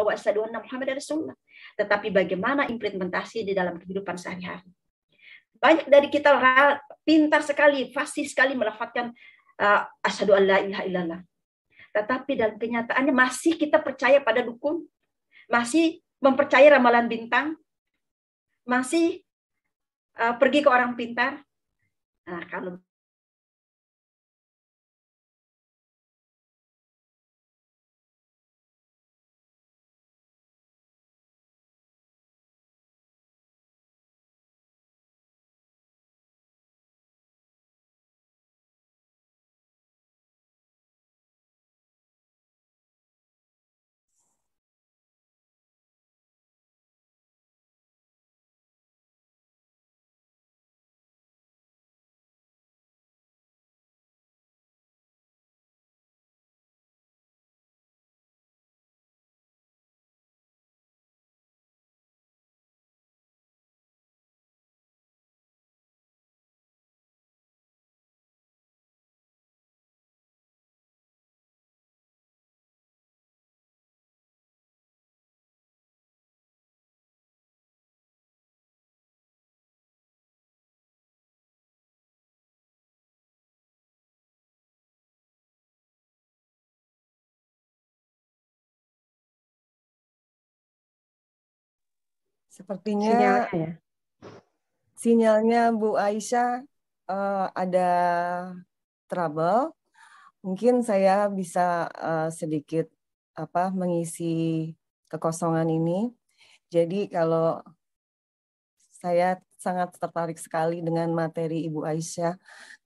wa asyhadu anna Muhammadar Rasulullah. Tetapi bagaimana implementasi di dalam kehidupan sehari-hari? Banyak dari kita pintar sekali, fasih sekali melafadzkan asyhadu an la ilaha illallah. Tetapi dalam kenyataannya masih kita percaya pada dukun, masih mempercayai ramalan bintang, masih pergi ke orang pintar. Nah, kalau Sepertinya sinyalnya Bu Aisyah ada trouble. Mungkin saya bisa sedikit mengisi kekosongan ini. Jadi kalau saya sangat tertarik sekali dengan materi Ibu Aisyah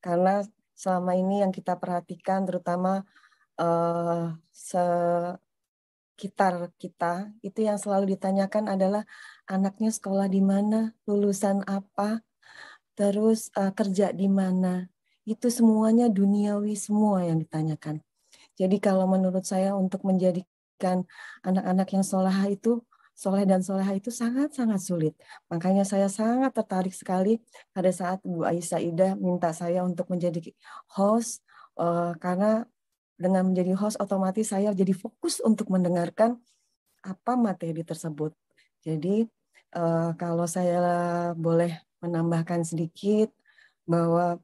karena selama ini yang kita perhatikan terutama sekitar kita itu yang selalu ditanyakan adalah anaknya sekolah di mana, lulusan apa, terus kerja di mana. Itu semuanya duniawi semua yang ditanyakan. Jadi kalau menurut saya untuk menjadikan anak-anak yang soleh dan soleha itu sangat-sangat sulit. Makanya saya sangat tertarik sekali pada saat Bu Aisyah Ida minta saya untuk menjadi host, karena dengan menjadi host otomatis saya jadi fokus untuk mendengarkan apa materi tersebut. Jadi kalau saya boleh menambahkan sedikit bahwa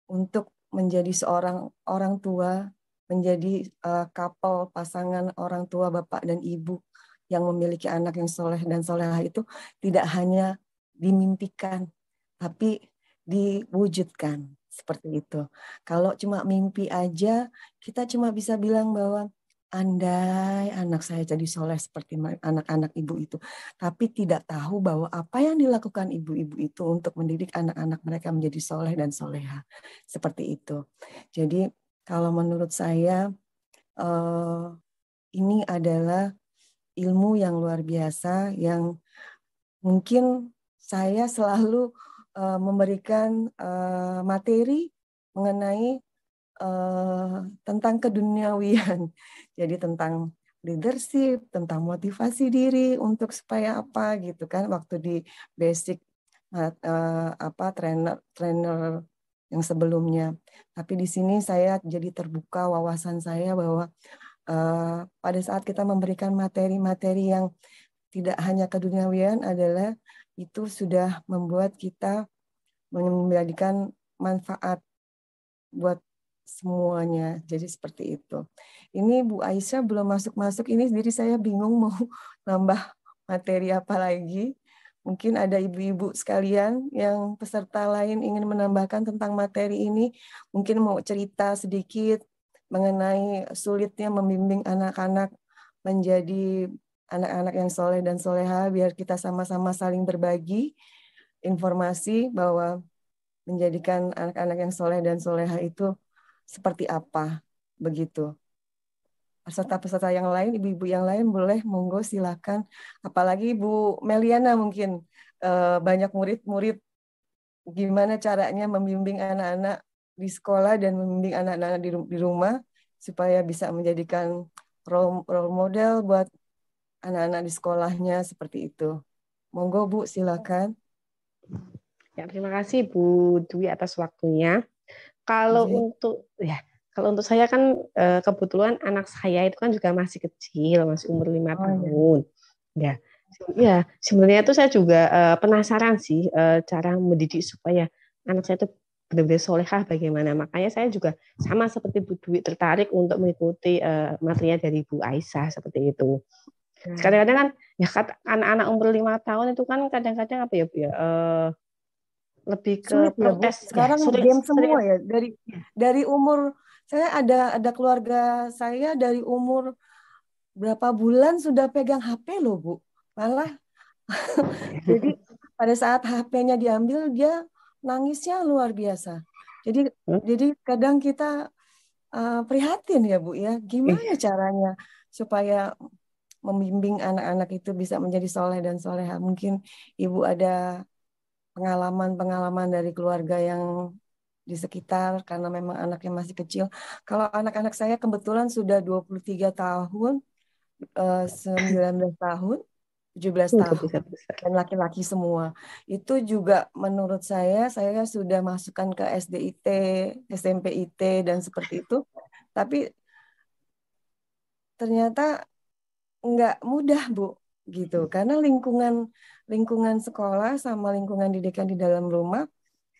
untuk menjadi seorang orang tua, menjadi couple pasangan orang tua bapak dan ibu yang memiliki anak yang soleh dan solehah itu tidak hanya dimimpikan, tapi diwujudkan seperti itu. Kalau cuma mimpi aja, kita cuma bisa bilang bahwa andai anak saya jadi soleh seperti anak-anak ibu itu. Tapi tidak tahu bahwa apa yang dilakukan ibu-ibu itu untuk mendidik anak-anak mereka menjadi soleh dan soleha. Seperti itu. Jadi kalau menurut saya ini adalah ilmu yang luar biasa yang mungkin saya selalu memberikan materi mengenai tentang keduniawian. Jadi tentang leadership, tentang motivasi diri untuk supaya apa gitu kan waktu di basic trainer yang sebelumnya. Tapi di sini saya jadi terbuka wawasan saya bahwa pada saat kita memberikan materi-materi yang tidak hanya keduniawian adalah itu sudah membuat kita menjadikan manfaat buat semuanya. Jadi seperti itu. Ini Bu Aisyah belum masuk-masuk ini, jadi saya bingung mau nambah materi apa lagi. Mungkin ada ibu-ibu sekalian yang peserta lain ingin menambahkan tentang materi ini. Mungkin mau cerita sedikit mengenai sulitnya membimbing anak-anak menjadi anak-anak yang soleh dan soleha, biar kita sama-sama saling berbagi informasi bahwa menjadikan anak-anak yang soleh dan soleha itu seperti apa, begitu. Peserta-peserta yang lain, ibu-ibu yang lain boleh, monggo silakan. Apalagi Bu Meliana mungkin banyak murid-murid, gimana caranya membimbing anak-anak di sekolah dan membimbing anak-anak di rumah supaya bisa menjadikan role model buat anak-anak di sekolahnya seperti itu. Monggo Bu, silakan. Ya, terima kasih Bu Dwi atas waktunya. Kalau untuk Kalau untuk saya kan kebetulan anak saya itu kan juga masih kecil, masih umur 5 tahun. Ya, ya sebenarnya itu saya juga penasaran sih cara mendidik supaya anak saya itu benar-benar solehah bagaimana. Makanya saya juga sama seperti Bu Dwi tertarik untuk mengikuti materinya dari Bu Aisyah seperti itu. Kadang-kadang kan ya anak-anak umur 5 tahun itu kan kadang-kadang apa ya Bu ya, lebih ke sulit ya Bu. protes. Sekarang ya, sulit, game semua sulit. ya dari umur saya ada keluarga saya dari umur berapa bulan sudah pegang HP loh Bu. Malah jadi pada saat HP-nya diambil dia nangisnya luar biasa. Jadi kadang kita prihatin ya Bu ya. Gimana caranya supaya membimbing anak-anak itu bisa menjadi soleh dan soleha. Mungkin Ibu ada pengalaman-pengalaman dari keluarga yang di sekitar karena memang anaknya masih kecil. Kalau anak-anak saya kebetulan sudah 23 tahun, 19 tahun, 17 tahun, dan laki-laki semua. Itu juga menurut saya sudah masukkan ke SDIT, SMP IT, dan seperti itu. Tapi ternyata nggak mudah, Bu, gitu. Karena lingkungan sekolah sama lingkungan didikan di dalam rumah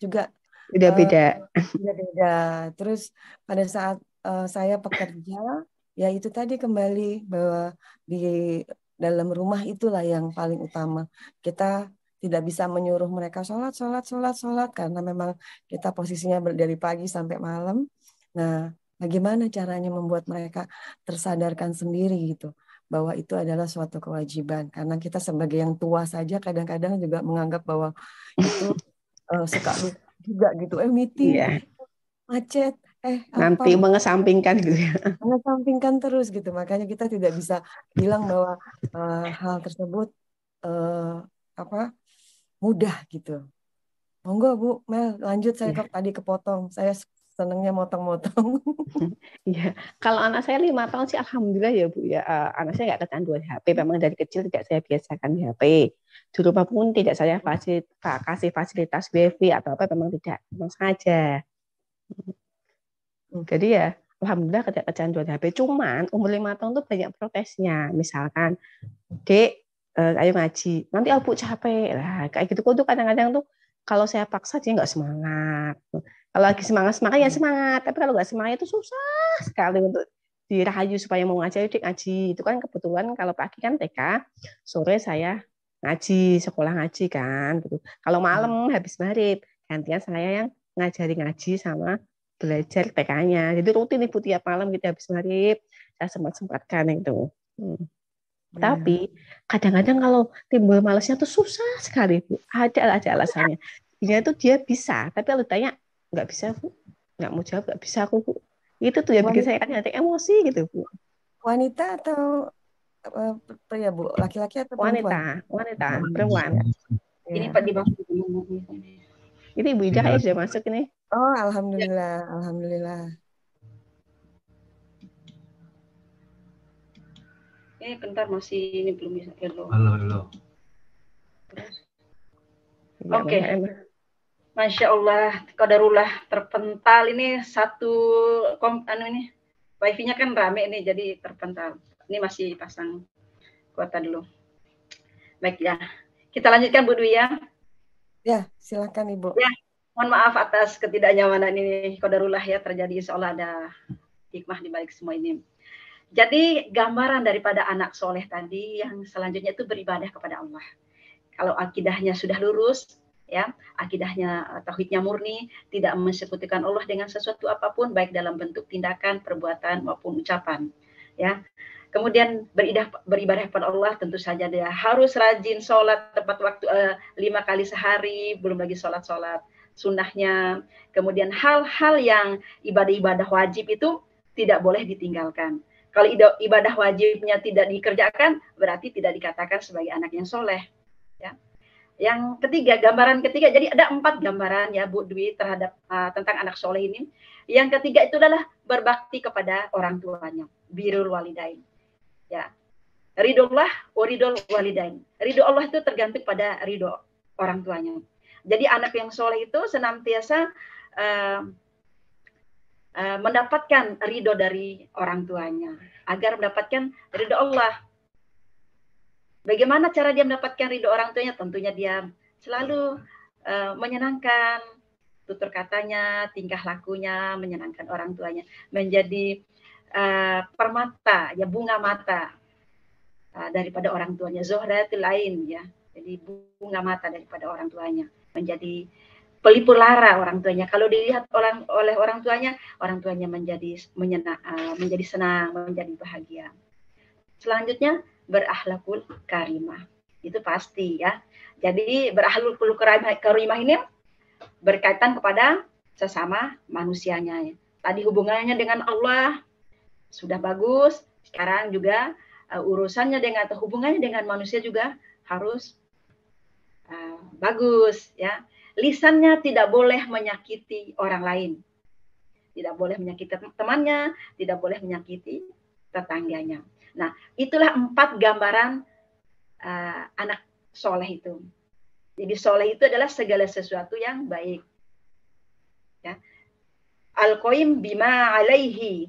juga beda-beda. Beda-beda. Terus pada saat saya bekerja, ya itu tadi kembali bahwa di dalam rumah itulah yang paling utama. Kita tidak bisa menyuruh mereka sholat karena memang kita posisinya dari pagi sampai malam. Nah, bagaimana caranya membuat mereka tersadarkan sendiri gitu bahwa itu adalah suatu kewajiban. Karena kita sebagai yang tua saja kadang-kadang juga menganggap bahwa itu suka lupa juga gitu. Meeting macet, nanti mengesampingkan gitu ya. Mengesampingkan terus gitu. Makanya kita tidak bisa bilang bahwa hal tersebut mudah gitu. Monggo Bu Mel, lanjut saya tadi kepotong. Saya senangnya motong-motong. Iya, kalau anak saya 5 tahun sih alhamdulillah ya Bu ya. Anak saya nggak kecanduan HP. Memang dari kecil tidak saya biasakan HP. Di rumah pun tidak saya kasih fasilitas WiFi atau apa, memang tidak, memang sengaja. Jadi ya alhamdulillah tidak kecanduan HP. Cuman umur 5 tahun tuh banyak protesnya. Misalkan, Dek, ayo ngaji. Nanti Bu capek lah. Kayak gitu tuh kadang-kadang tuh kalau saya paksa dia nggak semangat. Kalau lagi semangat ya semangat. Tapi kalau nggak semangat itu susah sekali untuk dirayu supaya mau ngaji. Dek ngaji. Itu kan kebetulan kalau pagi kan TK, sore saya ngaji, sekolah ngaji kan. Gitu. Kalau malam habis maghrib, gantian saya yang ngajari ngaji sama belajar TK-nya. Jadi rutin Ibu tiap malam kita habis maghrib, saya sempat-sempatkan itu. Tapi kadang-kadang kalau timbul malesnya tuh susah sekali Bu. Ada alasannya. Dia tuh dia bisa, tapi kalau ditanya nggak bisa Bu, nggak mau jawab, nggak bisa aku Bu. Itu tuh ya bikin saya kadang-kadang emosi gitu Bu. Wanita atau pria Bu? Laki-laki atau perempuan? Wanita, perempuan. Ini Pak dimaksud. Ini Ibu Ida kayaknya sudah masuk ini. Oh, alhamdulillah. Bentar masih ini belum bisa. Halo. Oke. Masya Allah, qadarullah terpental ini satu ini wifi-nya kan rame ini jadi terpental. Ini masih pasang kuota dulu. Baik ya. Kita lanjutkan Bu Dwi ya. Ya, silakan Ibu. Ya, mohon maaf atas ketidaknyamanan ini, qadarullah ya terjadi, seolah ada hikmah di balik semua ini. Jadi gambaran daripada anak soleh tadi yang selanjutnya itu beribadah kepada Allah. Kalau akidahnya sudah lurus, ya akidahnya tauhidnya murni, tidak mensekutukan Allah dengan sesuatu apapun, baik dalam bentuk tindakan, perbuatan maupun ucapan. Ya, kemudian beribadah kepada Allah, tentu saja dia harus rajin sholat tepat waktu 5 kali sehari, belum lagi sholat sunnahnya. Kemudian hal-hal yang ibadah-ibadah wajib itu tidak boleh ditinggalkan. Kalau ibadah wajibnya tidak dikerjakan, berarti tidak dikatakan sebagai anak yang soleh. Ya. Yang ketiga, gambaran ketiga, jadi ada 4 gambaran ya Bu Dwi terhadap tentang anak soleh ini. Yang ketiga itu adalah berbakti kepada orang tuanya, birrul walidain. Ya, ridullah wa ridul walidain. Ridho Allah itu tergantung pada ridho orang tuanya. Jadi anak yang soleh itu senantiasa mendapatkan ridho dari orang tuanya, agar mendapatkan ridho Allah. Bagaimana cara dia mendapatkan ridho orang tuanya? Tentunya dia selalu menyenangkan tutur katanya, tingkah lakunya, menyenangkan orang tuanya, menjadi permata, ya bunga mata daripada orang tuanya, zohratul ain, ya, jadi bunga mata daripada orang tuanya, menjadi pelipur lara orang tuanya. Kalau dilihat oleh orang tuanya menjadi menjadi senang, menjadi bahagia. Selanjutnya berakhlakul karimah, itu pasti ya. Jadi berakhlakul karimah ini berkaitan kepada sesama manusianya. Tadi hubungannya dengan Allah sudah bagus, sekarang juga urusannya dengan atau hubungannya dengan manusia juga harus bagus ya. Lisannya tidak boleh menyakiti orang lain, tidak boleh menyakiti temannya, tidak boleh menyakiti tetangganya. Nah, itulah 4 gambaran anak soleh itu. Jadi soleh itu adalah segala sesuatu yang baik. Ya. Al-qaim bima alaihi,